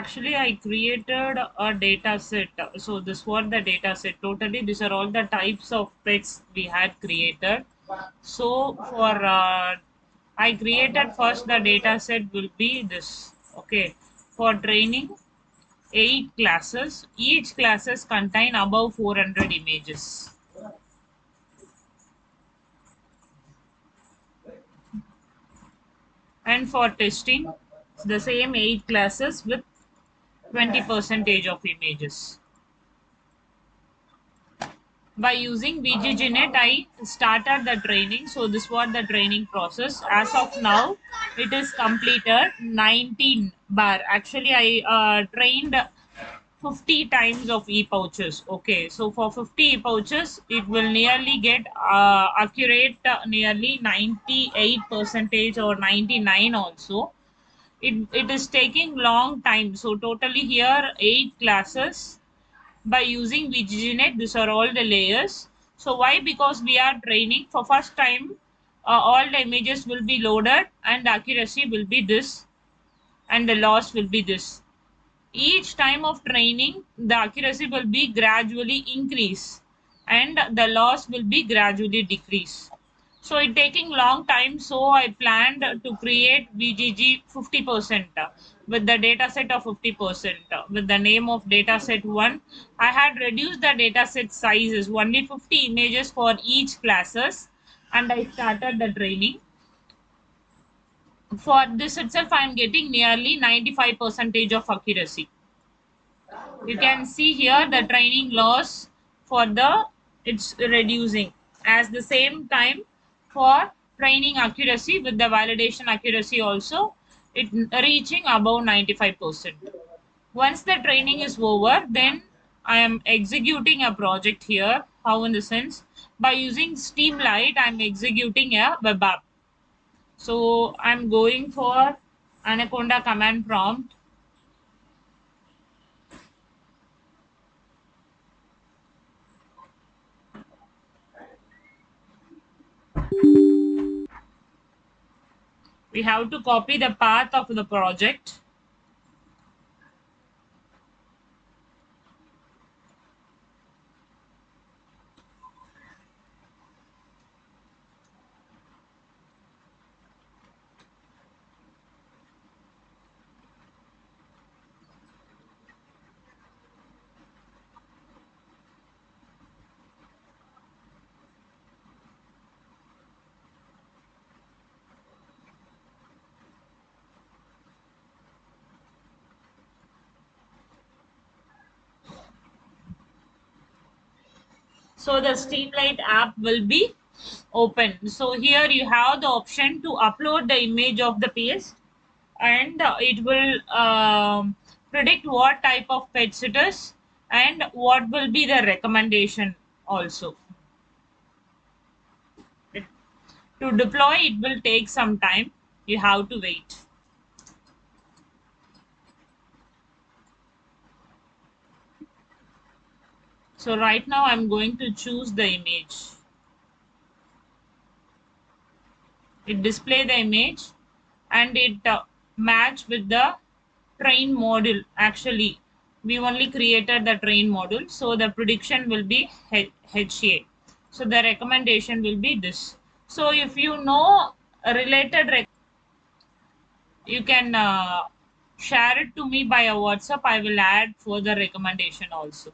Actually, I created a data set. So this was the data set. Totally, these are all the types of pets we had created. So for I created first the data set will be this. Okay, for training 8 classes. Each classes contain above 400 images. And for testing, the same 8 classes with 20 percentage of images. By using VGGNet, I started the training. So this was the training process. As of now, it is completed 19 bar. Actually, I trained 50 times of e-pouches. Okay, so for 50 e-pouches, it will nearly get accurate nearly 98 percentage or 99 also. It is taking long time. So totally here 8 classes by using VGGNet. These are all the layers. So why? Because we are training for first time. All the images will be loaded and the accuracy will be this and the loss will be this. Each time of training, the accuracy will be gradually increase and the loss will be gradually decrease. So it taking long time. So I planned to create VGG 50% with the data set of 50% with the name of data set 1. I had reduced the data set sizes only 50 images for each classes and I started the training. For this itself, I am getting nearly 95 percentage of accuracy. You can see here the training loss for the it's reducing as the same time for training accuracy with the validation accuracy also it reaching above 95%. Once the training is over, then I am executing a project here. How? In the sense, by using Steamlight, I'm executing a web app. So I'm going for Anaconda command prompt. We have to copy the path of the project. So the Streamlight app will be open. So here you have the option to upload the image of the paste and it will predict what type of pets it is and what will be the recommendation also. To deploy, it will take some time. You have to wait. So right now I'm going to choose the image. It display the image and it match with the train module. Actually, we only created the train module, so the prediction will be HA. So the recommendation will be this. So if you know a related you can share it to me by a WhatsApp. I will add further recommendation also.